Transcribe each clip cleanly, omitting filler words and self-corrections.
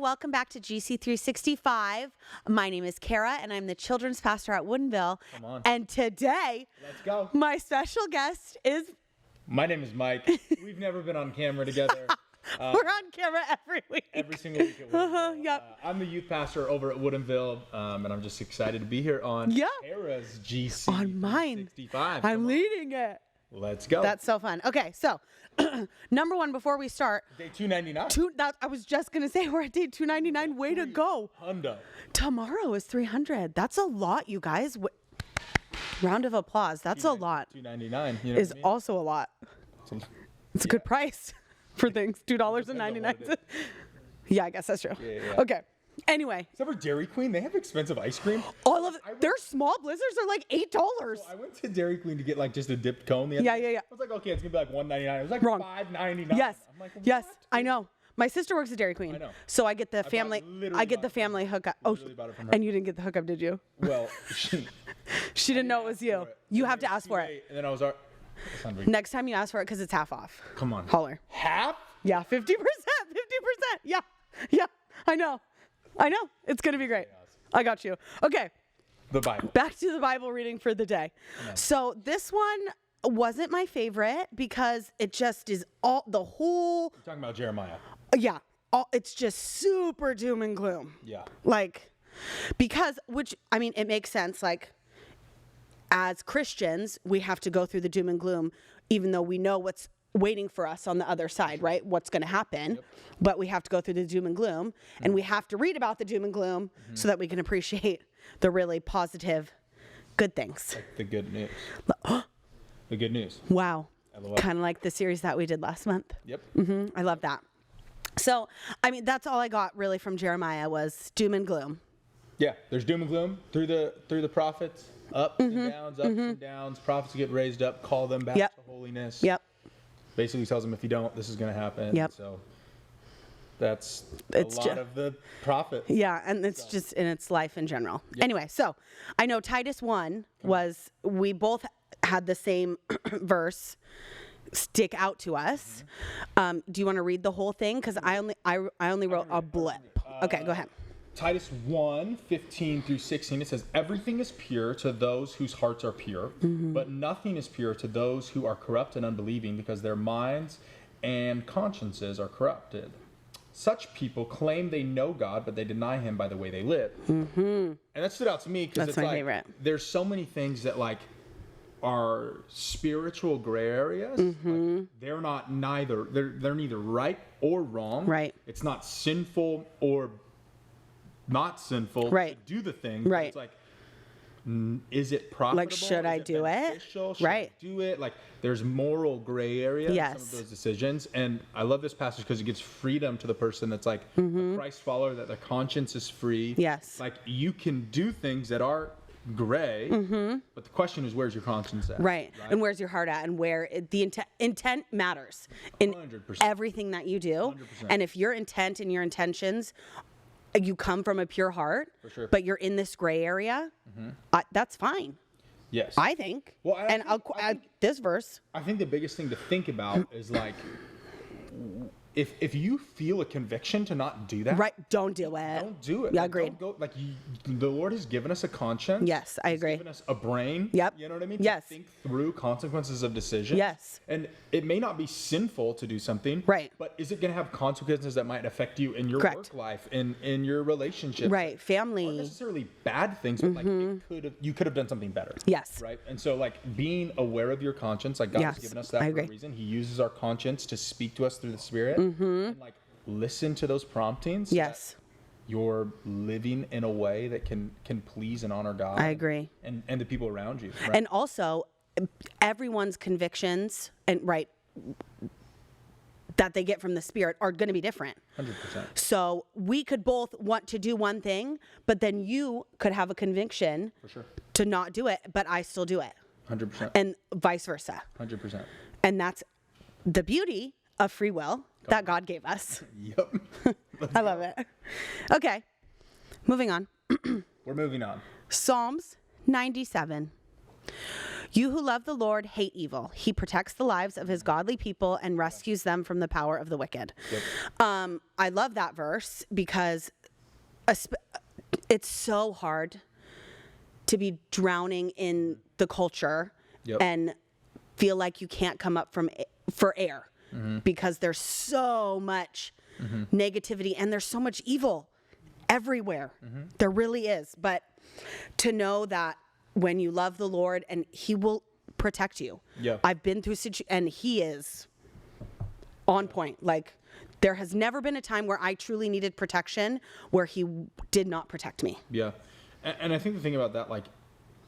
welcome back to GC365. My name is Kara, and I'm the children's pastor at Woodinville. Come on. And today, Let's go. my special guest is... My name is Mike. We've never been on camera together. We're on camera every week. Every single week at Woodinville. Yep. I'm the youth pastor over at Woodinville, and I'm just excited to be here on Kara's GC. On mine. 65. I'm leading it. Let's go. That's so fun. Okay, so number one, before we start. Day 299. I was just going to say we're at day 299. Way to go. Hundo. Tomorrow is 300. That's a lot, you guys. Round of applause. That's a lot. 299. You know is what I mean? also a lot. It's a good price for things. $2.99. Yeah, I guess that's true. Yeah. Okay. Anyway. Except for Dairy Queen, they have expensive ice cream. All of it. Their small blizzards are like $8. So I went to Dairy Queen to get like just a dipped cone the other day. Yeah. I was like, okay, it's gonna be like $1.99. It was like Wrong. $5.99. Yes. I'm like, what? Yes, I know. My sister works at Dairy Queen. I know. So I get the family. I get the family hookup. Oh, and you didn't get the hookup, did you? Well, she didn't know it was you. You have to ask for it. And then I was like, next time you ask for it, because it's half off. come on. Holler. Half? Yeah, 50%. 50%. Yeah. I know. It's going to be great. I got you. Okay. The Bible. Back to the Bible reading for the day. Amen. So this one wasn't my favorite because it just is the whole. You're talking about Jeremiah. Yeah. It's just super doom and gloom. Yeah. It makes sense. Like, as Christians, we have to go through the doom and gloom, even though we know what's waiting for us on the other side, right? What's going to happen. Yep. But we have to go through the doom and gloom, and we have to read about the doom and gloom so that we can appreciate the really positive, good things. Like the good news. The good news. Wow. LOL. Kind of like the series that we did last month. Yep. I love that. So, that's all I got really from Jeremiah was doom and gloom. Yeah, there's doom and gloom through the prophets, ups and downs. Prophets get raised up, call them back to holiness. Yep. Basically tells them if you don't, this is going to happen. Yep. So that's a lot of the prophet. Yeah, and it's just in its life in general. Yep. Anyway, so I know Titus 1 was, we both had the same verse stick out to us. Do you want to read the whole thing? Because I only wrote a blip. Okay, go ahead. Titus 1:15-16, it says, everything is pure to those whose hearts are pure, but nothing is pure to those who are corrupt and unbelieving, because their minds and consciences are corrupted. Such people claim they know God, but they deny him by the way they live. And that stood out to me because it's my like, favorite. there's so many things that like are spiritual gray areas. Like, they're neither right or wrong. Right. It's not sinful or not sinful to do the thing. Right. It's like, is it profitable? Like, should I do it? Should Right. I do it? Like, there's moral gray area in Yes. some of those decisions. And I love this passage because it gives freedom to the person that's like a Christ follower, that their conscience is free. Yes. Like, you can do things that are gray, but the question is, where's your conscience at? Right. And where's your heart at, and where the intent matters in 100%. everything that you do. 100%. And if your intent and your intentions, you come from a pure heart, For sure. but you're in this gray area, that's fine, Yes. I think. Well, I'll add this verse. I think the biggest thing to think about is like, if you feel a conviction to not do that, Right. Don't do it. don't do it. Yeah, Like, agreed. Don't go, the Lord has given us a conscience. Yes, I agree. He's given us a brain. Yep. You know what I mean? Yes. To think through consequences of decisions. Yes. And it may not be sinful to do something. Right. But is it going to have consequences that might affect you in your Correct. work life, in your relationships? Right. Not Family. necessarily bad things, but like you could have done something better. Yes. Right. And so like being aware of your conscience, like God Yes, has given us that I for a agree. reason. He uses our conscience to speak to us through the Spirit. And like listen to those promptings. so Yes. that you're living in a way that can please and honor God. I agree. And the people around you. Right? And also, everyone's convictions that they get from the Spirit are going to be different. 100%. So we could both want to do one thing, but then you could have a conviction For sure. to not do it, but I still do it, 100%. and vice versa. 100%. And that's the beauty of free will that God gave us. Yep. I love it. Okay, moving on. We're moving on. Psalms 97. You who love the Lord hate evil. He protects the lives of his godly people and rescues them from the power of the wicked. Yep. I love that verse because it's so hard to be drowning in the culture Yep. and feel like you can't come up for air because there's so much negativity and there's so much evil everywhere. There really is. But to know that when you love the Lord and he will protect you. Yeah. I've been through and he is on point. Like there has never been a time where I truly needed protection where he did not protect me. Yeah. And I think the thing about that, like,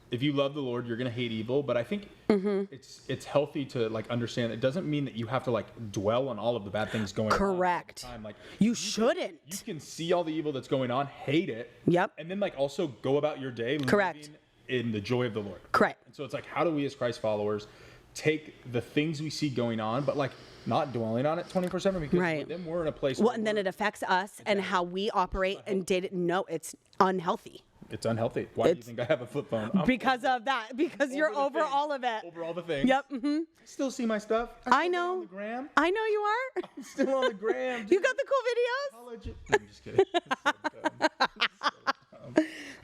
if you love the Lord, you're going to hate evil. But I think it's healthy to, like, understand it doesn't mean that you have to, like, dwell on all of the bad things going on. Correct. All the time. Like, You shouldn't. you can see all the evil that's going on, hate it. Yep. And then, like, also go about your day Correct. living in the joy of the Lord. Correct. And so it's like, how do we as Christ followers take the things we see going on, but, like, not dwelling on it 24/7 because Right. then we're in a place Well, where and then it affects us and how we operate and no, it's unhealthy. it's unhealthy. Why do you think I have a flip phone? I'm Because of that, because you're the over things. all of it. Over all the things. Yep. I still see my stuff. I still get know. On the gram. I know you are. I'm still on the gram. You got the cool videos. College. I'm just kidding.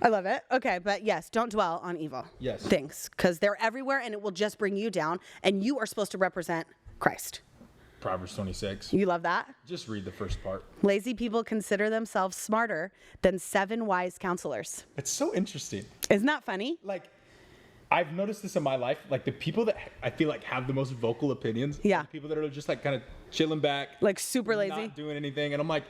I love it. Okay, but yes, don't dwell on evil Yes. things because they're everywhere and it will just bring you down. And you are supposed to represent Christ. Proverbs 26. You love that? Just read the first part. Lazy people consider themselves smarter than 7 wise counselors. It's so interesting. Isn't that funny? Like, I've noticed this in my life. Like, the people that I feel like have the most vocal opinions. Yeah. Are the people that are just like kind of chilling back. Like super lazy. Not doing anything. And I'm like,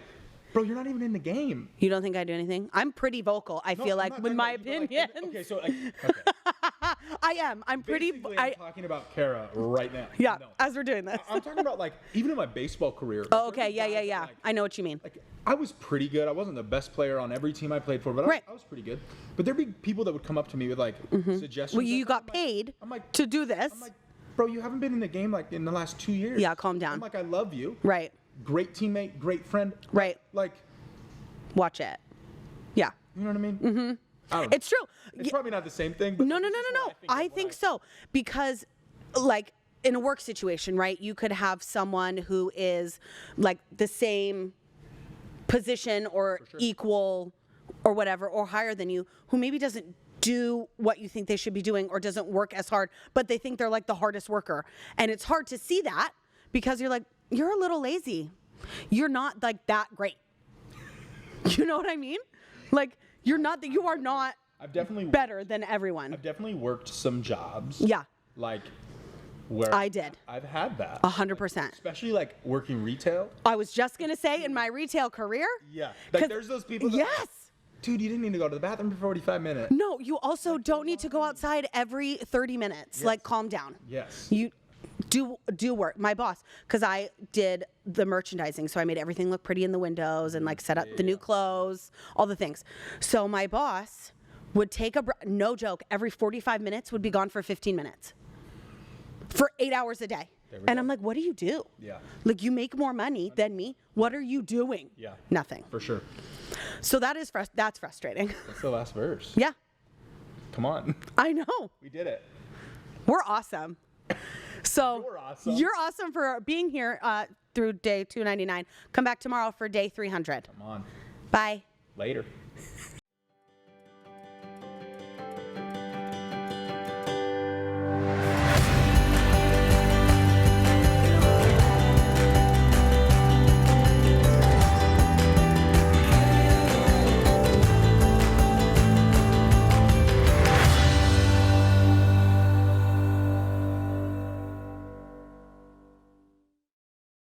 bro, you're not even in the game. You don't think I do anything? I'm pretty vocal. I No, feel I'm like not with talking my about you, but, like, opinions. okay, so like, okay. I am. I'm pretty. Basically, I'm talking about Kara right now. Yeah. No. As we're doing this. I'm talking about, like, even in my baseball career. Oh, like, okay. there were Yeah. guys that, like, I know what you mean. Like, I was pretty good. I wasn't the best player on every team I played for, but Right. I was pretty good. But there'd be people that would come up to me with, like, suggestions. Well, you and got I'm like- paid I'm like, to do this. I'm like, bro, you haven't been in the game, like, in the last 2 years. Yeah, calm down. I'm like, I love you. Right. Great teammate, great friend. Right. Like, Watch it. Yeah. you know what I mean? Mm-hmm. I don't know. It's true. It's probably not the same thing. But No. this is what I think so. Because, like, in a work situation, right, you could have someone who is, like, the same position or equal or whatever, or higher than you, who maybe doesn't do what you think they should be doing or doesn't work as hard, but they think they're, like, the hardest worker. And it's hard to see that because you're like, you're a little lazy. You're not, like, that great. You know what I mean? Like, you are not I've definitely better than everyone. I've definitely worked some jobs. Yeah, Like, where I did. I've had that. 100%. Especially, like, working retail. I was just going to say in my retail career. Yeah. 'Cause- Like, there's those people that, Yes. dude, you didn't need to go to the bathroom for 45 minutes. No, you also don't need to go outside every 30 minutes. Like, calm down. Yes. You do work. My boss, because I did the merchandising, so I made everything look pretty in the windows and, like, set up the new clothes, all the things. So my boss would take no joke, every 45 minutes would be gone for 15 minutes for 8 hours a day. And I'm like, what do you do? Yeah. Like, you make more money than me. What are you doing? Yeah. Nothing. For sure. So that's frustrating. That's the last verse. Yeah, Come on. I know. We did it. We're awesome. So You're awesome. You're awesome for being here through day 299. Come back tomorrow for day 300. Come on. Bye. Later.